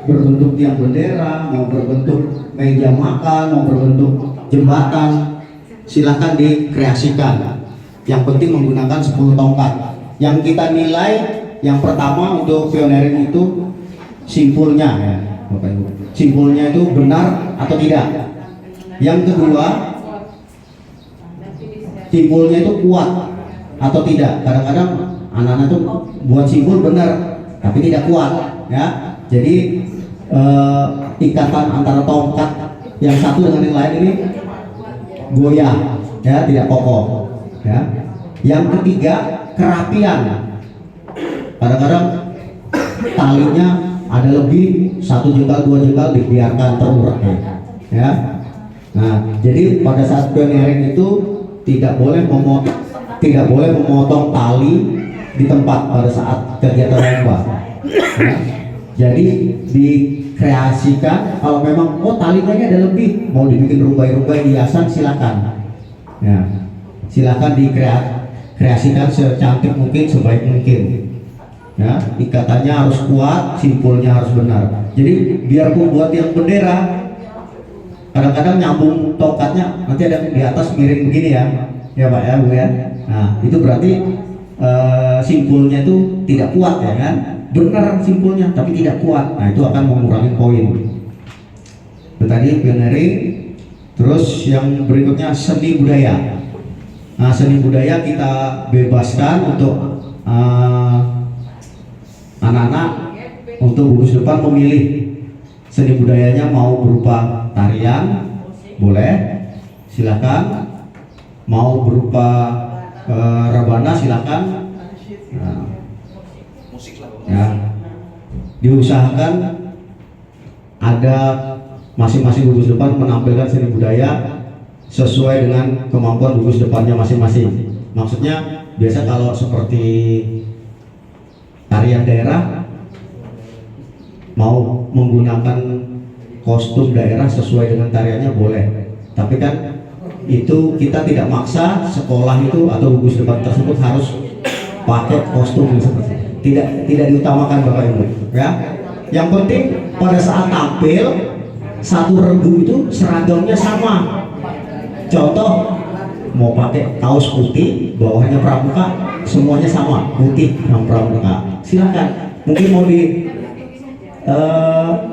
berbentuk tiang bendera, mau berbentuk meja makan, mau berbentuk jembatan, silahkan dikreasikan. Yang penting menggunakan 10 tongkat. Yang kita nilai yang pertama untuk pioneering itu simpulnya, ya, Bapak Ibu. Simpulnya itu benar atau tidak. Yang kedua, simpulnya itu kuat atau tidak. Kadang-kadang anak-anak itu buat simpul benar tapi tidak kuat, ya. Jadi ikatan antara tongkat yang satu dengan yang lain ini goyah, ya, tidak kokoh, ya. Yang ketiga, kerapian. Kadang-kadang talinya ada lebih 1 jengkal 2 jengkal dibiarkan terurai, ya. Nah, jadi pada saat pioneering itu tidak boleh memotong tali di tempat pada saat kegiatan lomba, ya. Jadi dikreasikan, kalau memang talinya ada lebih, mau dibikin rubai-rubai hiasan, silakan, ya, silakan dikreasikan secantik mungkin, sebaik mungkin, ya. Ikatannya harus kuat, simpulnya harus benar. Jadi biarpun buat yang bendera, kadang-kadang nyambung tongkatnya nanti ada di atas miring begini, ya Pak, ya Bu, ya. Nah, itu berarti simpulnya itu tidak kuat, ya kan? Benar simpulnya tapi tidak kuat. Nah, itu akan mengurangi poin. Itu tadi pioneering. Terus yang berikutnya seni budaya. Nah, seni budaya kita bebaskan untuk anak-anak untuk gugus depan memilih seni budayanya, mau berupa tarian boleh, silakan. Mau berupa rebana silakan. Nah, ya, diusahakan ada masing-masing gugus depan menampilkan seni budaya sesuai dengan kemampuan gugus depannya masing-masing. Maksudnya biasa kalau seperti tarian daerah mau menggunakan kostum daerah sesuai dengan tariannya boleh, tapi kan itu kita tidak maksa sekolah itu atau gugus depan tersebut harus pakai kostum seperti itu. Tidak diutamakan Bapak Ibu, ya. Yang penting pada saat tampil satu regu itu seragamnya sama. Contoh, mau pakai kaos putih bawahnya pramuka, semuanya sama putih yang pramuka, silakan. Mungkin mau di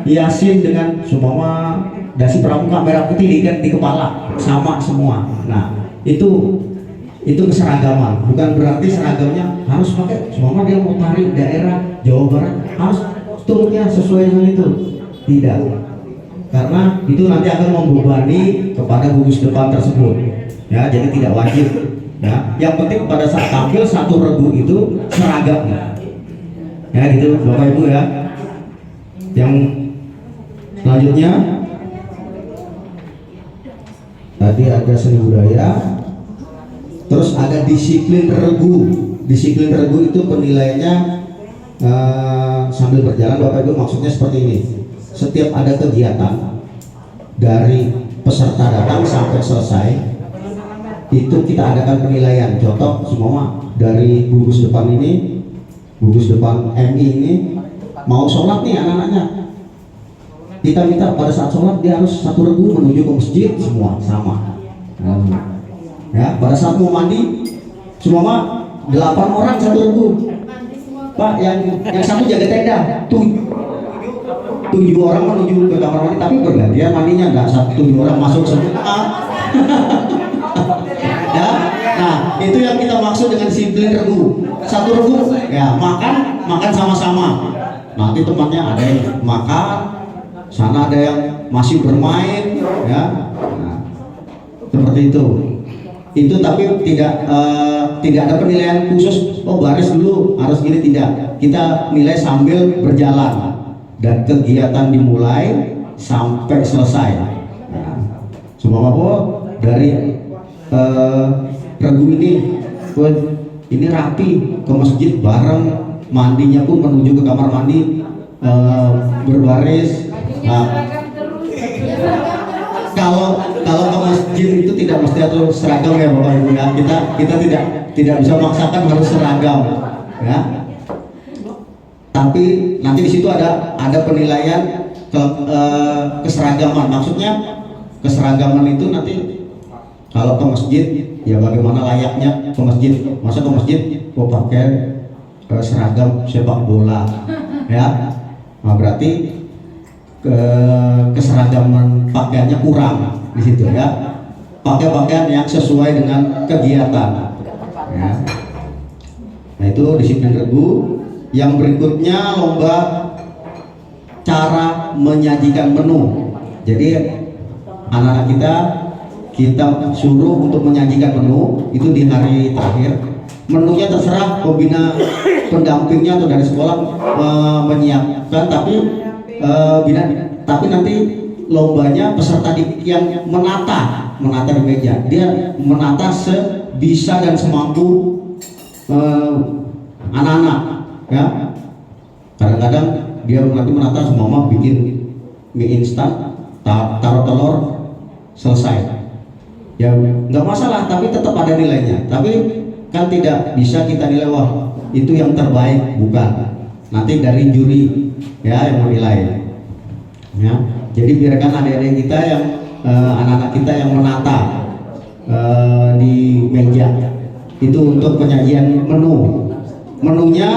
hiasin dengan sumama dasi pramuka merah putih di kepala, sama semua. Nah, itu keseragaman, bukan berarti seragamnya harus pakai. Semua dia mau tarik daerah Jawa Barat harus turunnya sesuai dengan itu, tidak, karena itu nanti akan membebani kepada gugus depan tersebut, ya. Jadi tidak wajib, ya. Yang penting pada saat tampil satu regu itu seragam, ya, gitu Bapak Ibu, ya. Yang selanjutnya tadi ada seni budaya. Terus ada disiplin regu. Disiplin regu itu penilaiannya sambil berjalan Bapak Ibu, maksudnya seperti ini. Setiap ada kegiatan dari peserta datang sampai selesai itu kita adakan penilaian. Contoh semua dari gugus depan ini, gugus depan MI ini mau sholat nih anak-anaknya, kita minta pada saat sholat dia harus satu regu menuju ke masjid, semua sama. Ya, pada saat mau mandi semua 8 orang satu regu. Pak, yang satu jaga tenda, 7 orang menuju ke kamar mandi, tapi bergantian mandinya, nggak 7 orang masuk semua. Ya, nah itu yang kita maksud dengan disiplin regu. Satu regu, ya, makan sama-sama. Nanti tempatnya ada yang makan, sana ada yang masih bermain, ya. Nah, seperti itu. Itu tapi tidak ada penilaian khusus, baris dulu harus gini, tidak. Kita nilai sambil berjalan dan kegiatan dimulai sampai selesai. Nah, semua Bapak dari regu ini rapi ke masjid bareng, mandinya pun menuju ke kamar mandi berbaris. Nah, kalau ke masjid itu tidak mesti atau seragam, ya Bapak Ibu, ya. Kita tidak bisa memaksakan harus seragam, ya. Tapi nanti di situ ada penilaian keseragaman. Maksudnya keseragaman itu nanti kalau ke masjid ya bagaimana layaknya ke masjid. Masa ke masjid kok pakai seragam sepak bola ya, nah, berarti keseragaman pakaiannya kurang di situ ya. Pakai pakaian yang sesuai dengan kegiatan ya. Nah itu disiplin regu. Yang berikutnya lomba cara menyajikan menu. Jadi anak-anak kita suruh untuk menyajikan menu itu di hari terakhir. Menunya terserah pembina pendampingnya atau dari sekolah menyiapkan, tapi nanti lombanya peserta didik yang menata di meja. Dia menata sebisa dan semampu anak-anak ya. Kadang-kadang dia nanti menata semama bikin mie instan, taruh telur, selesai ya, nggak masalah, tapi tetap ada nilainya. Tapi kan tidak bisa kita nilai wah itu yang terbaik, bukan, nanti dari juri ya yang menilai ya. Jadi biarkan adik-adik kita yang anak-anak kita yang menata di meja itu untuk penyajian menunya.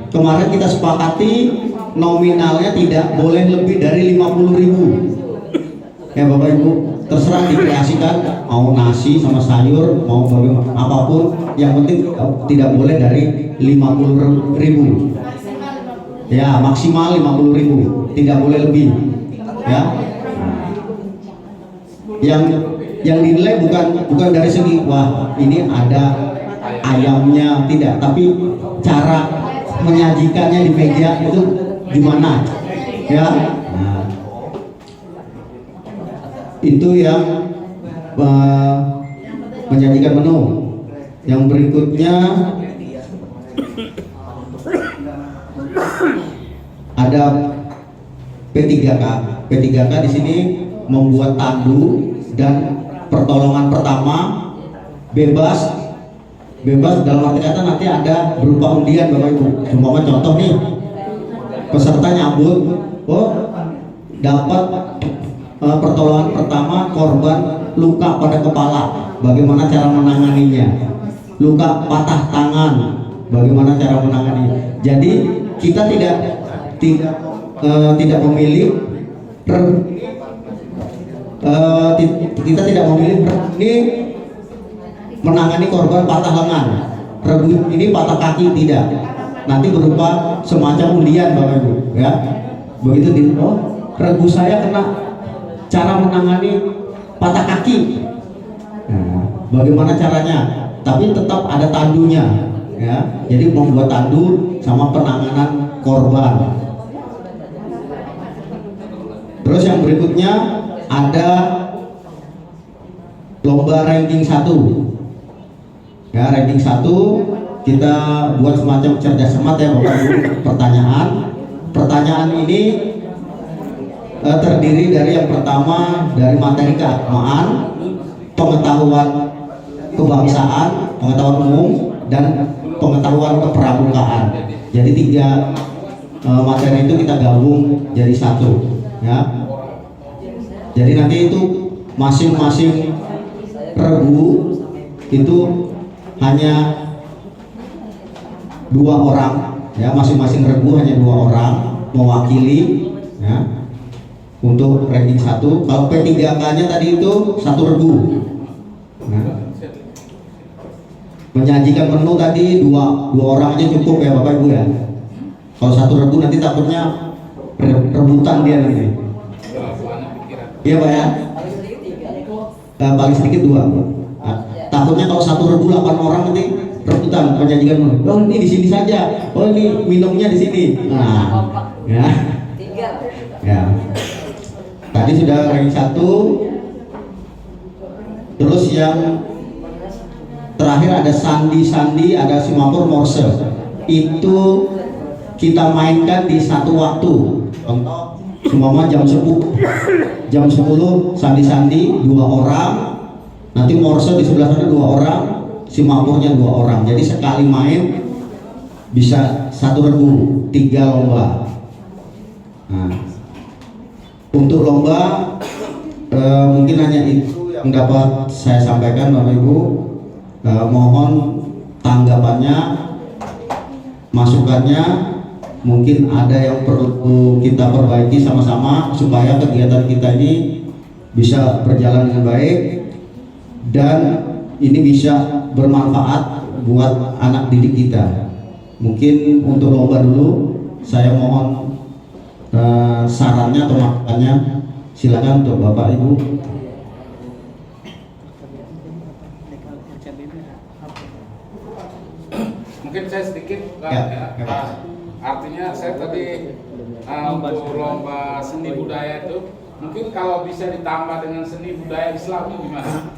Kemarin kita sepakati nominalnya tidak boleh lebih dari 50.000 ya Bapak Ibu, terserah dikreasikan mau nasi sama sayur mau bagaimana apapun, yang penting tidak boleh dari 50.000 ya, maksimal 50.000, tidak boleh lebih ya. Yang dinilai bukan dari segi wah ini ada ayamnya, tidak, tapi cara menyajikannya di meja itu gimana ya. Nah, itu yang menyajikan menu. Yang berikutnya ada P3K. P3K di sini membuat tandu dan pertolongan pertama bebas dalam arti kata nanti ada berupa undian Bapak Ibu. Cuma contoh nih, peserta nyambut dapat pertolongan pertama korban luka pada kepala, bagaimana cara menanganinya. Luka patah tangan, bagaimana cara menanganinya. Jadi kita tidak memilih kita tidak memilih ini menangani korban patah lengan, ini patah kaki, tidak. Nanti berupa semacam undian Bapak Ibu ya. Begitu regu saya kena cara menangani patah kaki. Nah, bagaimana caranya? Tapi tetap ada tandunya ya. Jadi membuat tandu sama penanganan korban. Terus yang berikutnya ada lomba ranking 1 ya. Ranking 1 kita buat semacam cerdas cermat ya Bapak Ibu. Pertanyaan ini terdiri dari yang pertama dari materi keagamaan, pengetahuan kebangsaan, pengetahuan umum, dan pengetahuan kepramukaan. Jadi 3 materi itu kita gabung jadi 1 ya. Jadi nanti itu masing-masing regu itu hanya 2 orang ya, masing-masing regu hanya 2 orang mewakili ya untuk ranking 1. Kalau P3K-nya tadi itu 1 regu nah, menyajikan menu tadi 2 orang aja cukup ya Bapak Ibu ya. Kalau 1 regu nanti takutnya rebutan dia nanti. Iya Pak ya, paling sedikit 2. Nah, takutnya kalau 1 regu 8 orang nanti rebutan menyajikan menu. Oh ini di sini saja, oh ini minumnya di sini. Nah, ya, ya. Tadi sudah ranking 1. Terus yang terakhir ada sandi, ada simapur morse. Itu kita mainkan di 1 waktu. Contoh semua jam 10 sandi 2 orang, nanti morse di sebelah sana 2 orang, simapurnya 2 orang. Jadi sekali main bisa 1 regu 3 lomba Nah, untuk lomba mungkin hanya itu yang dapat saya sampaikan Bapak Ibu. Mohon tanggapannya, masukannya, mungkin ada yang perlu kita perbaiki sama-sama supaya kegiatan kita ini bisa berjalan dengan baik dan ini bisa bermanfaat buat anak didik kita. Mungkin untuk lomba dulu saya mohon sarannya atau masukannya, silakan untuk Bapak Ibu. Mungkin saya sedikit Ya. Artinya saya tadi untuk lomba seni budaya itu mungkin kalau bisa ditambah dengan seni budaya Islami gimana?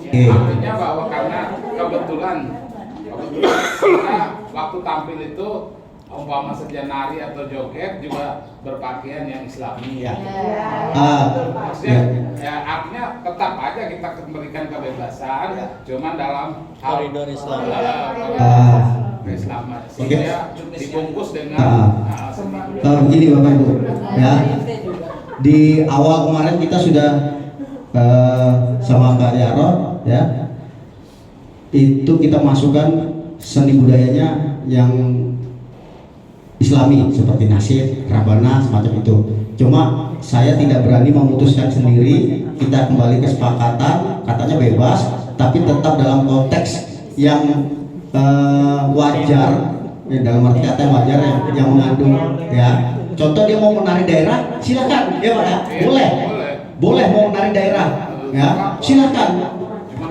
Artinya bahwa karena kebetulan karena waktu tampil itu umpama saja nari atau joget juga berpakaian yang Islami ya. Maksudnya ya artinya tetap aja kita memberikan kebebasan, cuman dalam koridor Islam. Islam sehingga dibungkus dengan begini Bapak Ibu ya, di awal kemarin kita sudah sama Kak Yaro ya, itu kita masukkan seni budayanya yang Islami seperti nasyid, rabana, semacam itu. Cuma saya tidak berani memutuskan sendiri, kita kembali ke kesepakatan, katanya bebas, tapi tetap dalam konteks yang wajar, ya, dalam arti kata yang wajar yang mengandung ya. Contoh dia mau menari daerah, silakan ya Pak ya, boleh mau menari daerah ya, silakan.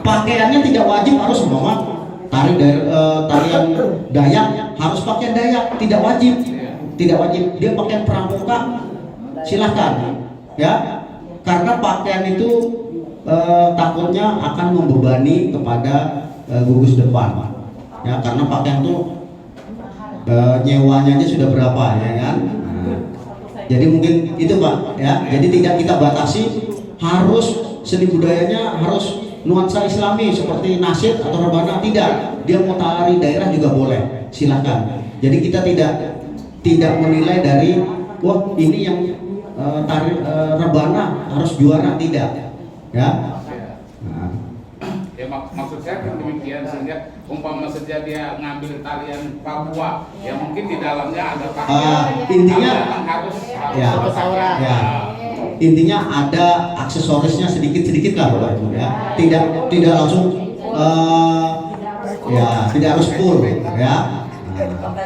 Pakaiannya tidak wajib harus umpama tarian Dayak harus pakaian Dayak, tidak wajib dia pakaian pramuka, silahkan ya, karena pakaian itu takutnya akan membebani kepada gugus depan ya, karena pakaian itu nyewanya aja sudah berapa ya kan. Jadi mungkin itu Pak ya, jadi tidak kita batasi harus seni budayanya harus nuansa Islami seperti nasyid atau rebana, tidak, dia mau tari daerah juga boleh, silahkan. Jadi kita tidak menilai dari wah ini yang tari rebana harus juara, tidak ya. Ya maksud saya kan demikian, sehingga umpama saja dia ngambil tarian Papua ya mungkin di dalamnya ada pakaian intinya harus ya, intinya ada aksesorisnya sedikit lah Bapak Ibu ya, tidak langsung ya tidak harus full ya.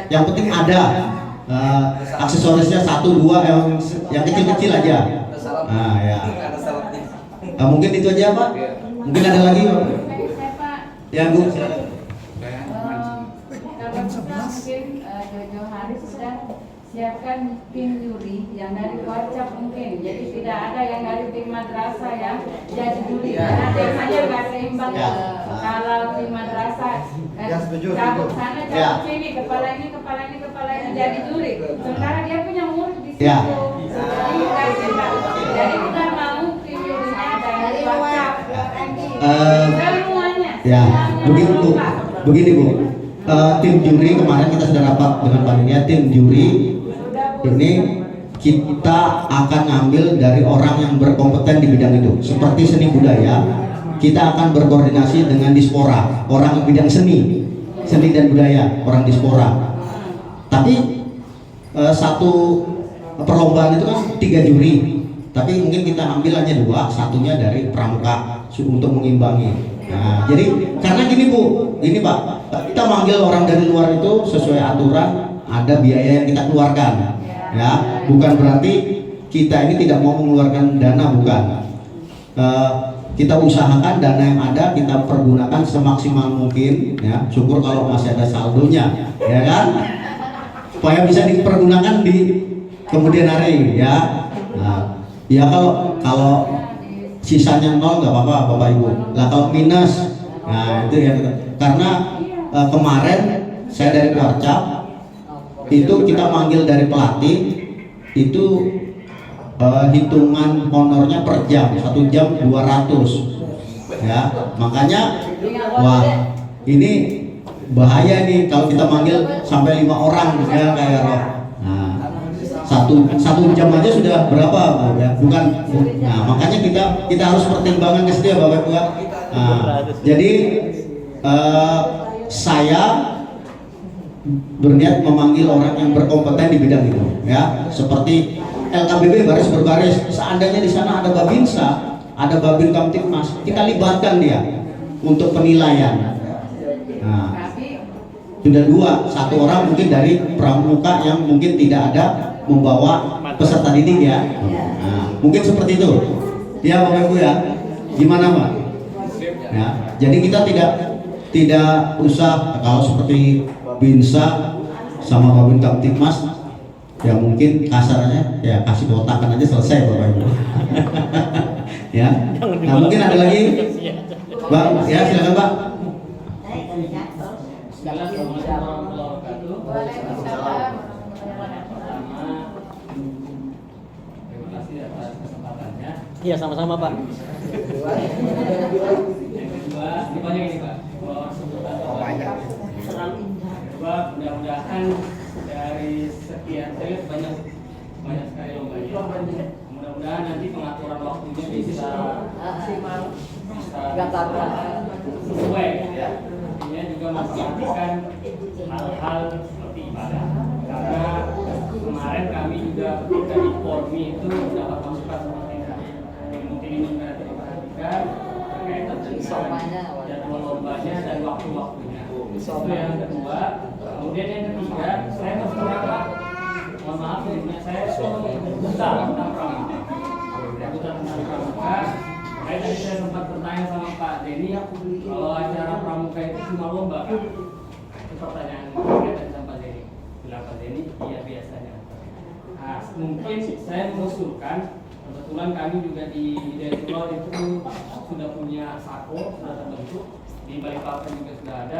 Yang penting ada aksesorisnya 1, 2 yang kecil-kecil aja. Nah ya, mungkin itu aja Pak, mungkin ada lagi Pak ya Bu. Kalau kita mungkin jauh hari sudah siapkan tim juri yang dari WhatsApp mungkin, jadi tidak ada yang dari tim madrasah ya jadi juri, karena temanya nggak seimbang. Kalau tim madrasah cabut sana cabut sini, kepala ini jadi juri, sementara dia punya murid di situ. Jadi kita mau tim jurinya dari WhatsApp semuanya. Ya begini Bu, tim juri kemarin kita sudah rapat dengan panitia. Tim juri ini kita akan ngambil dari orang yang berkompeten di bidang itu, seperti seni budaya kita akan berkoordinasi dengan dispora, orang bidang seni dan budaya, orang dispora. Tapi satu perlombaan itu kan 3 juri, tapi mungkin kita ambil hanya 2, satunya dari pramuka untuk mengimbangi. Nah, jadi karena gini Bu, ini Pak, kita manggil orang dari luar itu sesuai aturan, ada biaya yang kita keluarkan ya, bukan berarti kita ini tidak mau mengeluarkan dana, bukan. Kita usahakan dana yang ada kita pergunakan semaksimal mungkin ya, syukur kalau masih ada saldonya ya kan, supaya bisa dipergunakan di kemudian hari ya. Nah, ya kalau sisanya 0 nggak apa-apa Bapak Ibu. Lah kalau minus, nah itu ya, karena kemarin saya dari Warcap itu kita manggil dari pelatih itu hitungan honornya per jam, 1 jam 200 ya, makanya wah ini bahaya nih kalau kita manggil sampai 5 orang ya kayak roh. Nah satu jam aja sudah berapa ya? Bukan. Nah, makanya kita harus pertimbangkan ke situ ya Bapak Ibu. Nah, jadi saya berniat memanggil orang yang berkompeten di bidang itu, ya, seperti LKBB baris berbaris. Seandainya di sana ada Babinsa, ada Babin Kamtibmas, kita libatkan dia untuk penilaian. Nah, sudah dua, satu orang mungkin dari pramuka yang mungkin tidak ada membawa peserta didik ya. Nah, mungkin seperti itu. Ya Bapak Ibu ya, gimana Pak? Ya, jadi kita tidak usah kalau seperti Binsa sama Babin Kamtibmas ya mungkin kasarnya ya kasih kotakan aja selesai Bapak Ibu. Ya, nah mungkin ada lagi Bang, ya silakan Pak. Waalaikumsalam. Terima kasih atas kesempatannya. Iya, sama-sama Pak. Yang kedua, ini banyak ini Pak. Kedua, mudah-mudahan dari sekian saya lihat banyak sekali lombanya. Mudah-mudahan nanti pengaturan waktunya bisa sesuai ya. Artinya juga memperhatikan hal-hal seperti ibadah. Karena kemarin kami juga ketika di Pormi itu dapat masukan seperti itu. Mungkin ini juga diperhatikan berkaitan dengan jadwal lombanya dan waktu-waktunya. Itu yang kedua. Kemudian yang ketiga, saya mau berkata, mohon maaf sebelumnya saya buta tentang pramuka. Buta tentang pramuka. Kayak tadi saya sempat bertanya sama Pak Denny, kalau acara pramuka itu cuma lomba kan? Itu pertanyaan saya sama Pak Denny. Bilang Pak Denny, iya biasanya. Nah, mungkin saya mengusulkan, kebetulan kami juga di Dayakulon itu sudah punya sako, sudah terbentuk, di Balikpapan juga sudah ada.